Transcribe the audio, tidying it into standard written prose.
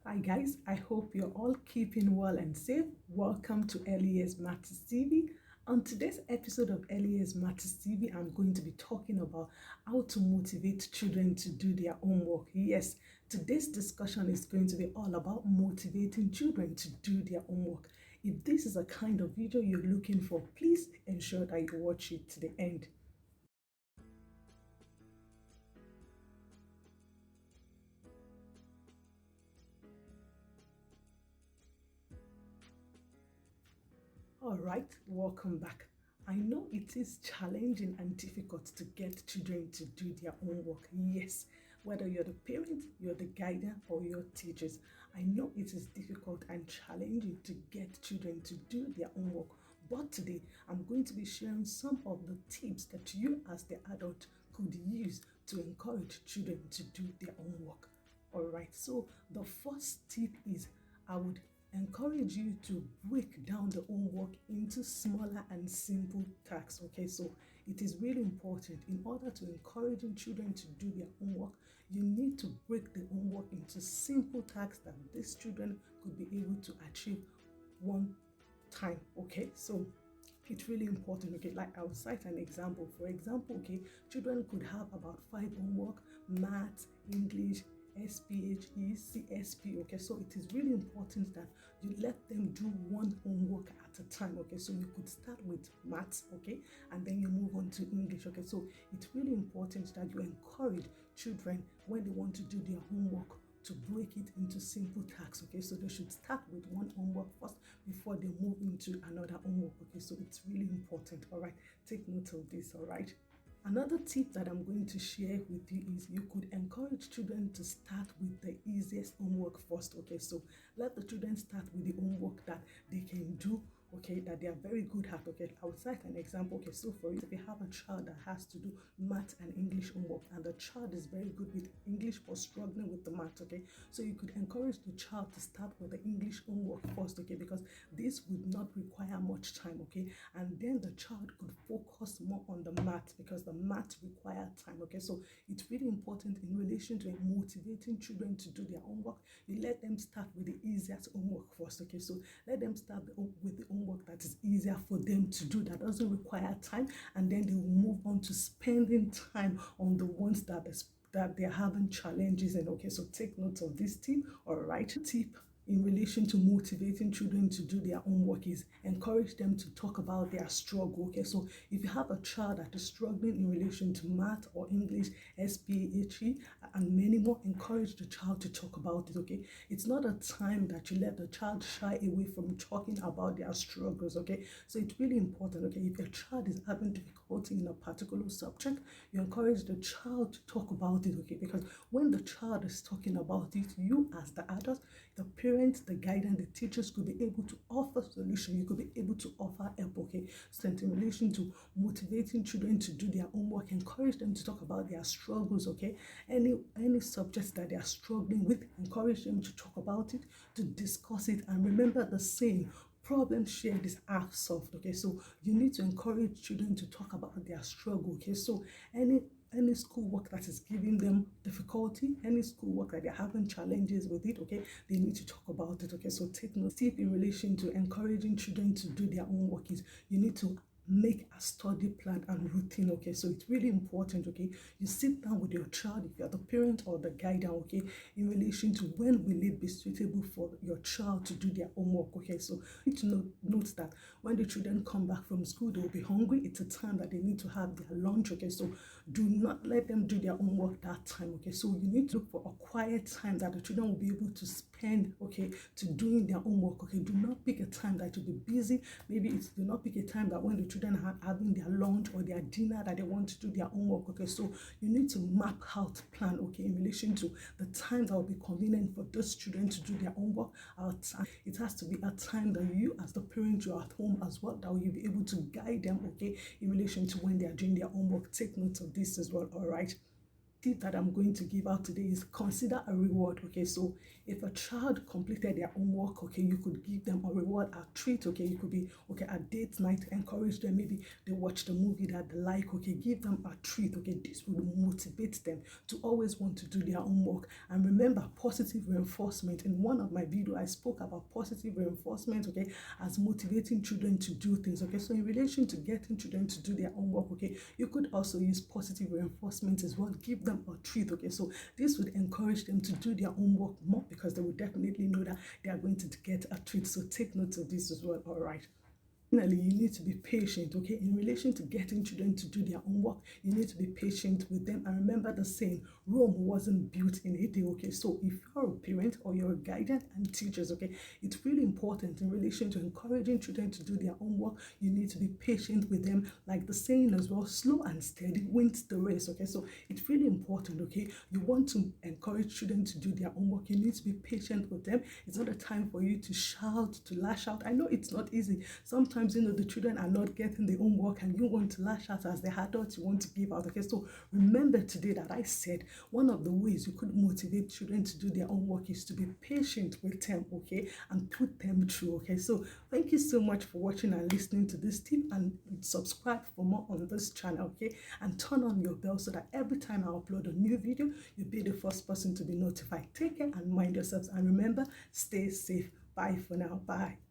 Hi guys, I hope you're all keeping well and safe. Welcome to LES Matters TV. On today's episode of LES Matters TV, I'm going to be talking about how to motivate children to do their homework. Yes, today's discussion is going to be all about motivating children to do their homework. If this is a kind of video you're looking for, please ensure that you watch it to the end. All right, welcome back. I know it is challenging and difficult to get children to do their homework. Yes, whether you're the parent, you're the guardian, or your teachers, I know it is difficult and challenging to get children to do their homework. But today, I'm going to be sharing some of the tips that you, as the adult, could use to encourage children to do their homework. All right, so the first tip is I would encourage you to break down the homework into smaller and simple tasks. Okay, so it is really important in order to encourage children to do their homework. You need to break the homework into simple tasks that these children could be able to achieve one time. Okay, so it's really important. Okay, like I'll cite an example. For example, okay, children could have about 5 homework: math, English, SPHE, CSP. Okay, so it is really important that you let them do one homework at a time. Okay, so you could start with maths, okay, and then you move on to English. Okay, so it's really important that you encourage children when they want to do their homework to break it into simple tasks. Okay, so they should start with one homework first before they move into another homework. Okay, so it's really important. All right, take note of this. All right. Another tip that I'm going to share with you is you could encourage children to start with the easiest homework first. Okay, so let the children start with the homework that they can do, okay, that they are very good at. Okay, I'll cite an example. Okay, so for instance, if you have a child that has to do math and English homework, and the child is very good with English but struggling with the math, okay, so you could encourage the child to start with the English homework first, okay, because this would not require much time, okay, and then the child could focus more on the math because the math require time. Okay, so it's really important in relation to motivating children to do their homework. You let them start with the easiest homework first. Okay, so let them start with the homework that is easier for them to do, that doesn't require time, and then they will move on to spending time on the ones that they're having challenges in. Okay, so take note of this tip. All right, tip in relation to motivating children to do their homework is encourage them to talk about their struggle. Okay, so if you have a child that is struggling in relation to math or English, SPHE, and many more, encourage the child to talk about it. Okay, it's not a time that you let the child shy away from talking about their struggles. Okay, so it's really important. Okay, if your child is having difficulty in a particular subject, you encourage the child to talk about it. Okay, because when the child is talking about it, you as the adult, the parents, the guidance, the teachers could be able to offer solution. You could be able to offer help. Okay, so in relation to motivating children to do their homework, encourage them to talk about their struggles. Okay, any subjects that they are struggling with, encourage them to talk about it, to discuss it, and remember the saying, problem shared is half solved. Okay, so you need to encourage children to talk about their struggle. Okay, so any schoolwork that is giving them difficulty, any schoolwork that they're having challenges with it, okay, they need to talk about it. Okay, so take note. Tip in relation to encouraging children to do their own work is you need to make a study plan and routine. Okay, so it's really important. Okay, you sit down with your child, if you're the parent or the guardian, okay, in relation to when will it be suitable for your child to do their homework. Okay, so you need to note that when the children come back from school, they will be hungry. It's a time that they need to have their lunch. Okay, so do not let them do their homework that time. Okay, so you need to look for a quiet time that the children will be able to spend, okay, to doing their homework. Okay, do not pick a time that you'll be busy. Maybe it's do not pick a time that when the children are having their lunch or their dinner that they want to do their homework. Okay, so you need to map out plan, okay, in relation to the time that will be convenient for those children to do their homework. It has to be a time that you as the parent, you're at home as well, that you'll be able to guide them, okay, in relation to when they are doing their homework. Take note of this as well. All right. tip that I'm going to give out today is consider a reward. Okay, so if a child completed their homework, okay, you could give them a reward, a treat. Okay, it could be okay a date night, encourage them. Maybe they watch the movie that they like. Okay, give them a treat. Okay, this will motivate them to always want to do their homework. And remember, positive reinforcement. In one of my videos, I spoke about positive reinforcement. Okay, as motivating children to do things. Okay, so in relation to getting children to do their homework, okay, you could also use positive reinforcement as well. Give them a treat. Okay, so this would encourage them to do their homework more because they would definitely know that they are going to get a treat. So take note of this as well. All right. Finally, you need to be patient, okay? In relation to getting children to do their homework, you need to be patient with them. And remember the saying, Rome wasn't built in a day, okay? So if you're a parent or you're a guardian and teachers, okay, it's really important in relation to encouraging children to do their homework. You need to be patient with them. Like the saying as well, slow and steady wins the race, okay? So it's really important, okay? You want to encourage children to do their homework. You need to be patient with them. It's not a time for you to shout, to lash out. I know it's not easy. Sometimes the children are not getting the homework and you want to lash out as the adults you want to give out. Okay, so remember today that I said one of the ways you could motivate children to do their homework is to be patient with them, okay, and put them through. Okay, so thank you so much for watching and listening to this tip, and subscribe for more on this channel, okay, and turn on your bell so that every time I upload a new video, you'll be the first person to be notified. Take care and mind yourselves, and remember, stay safe. Bye for now. Bye.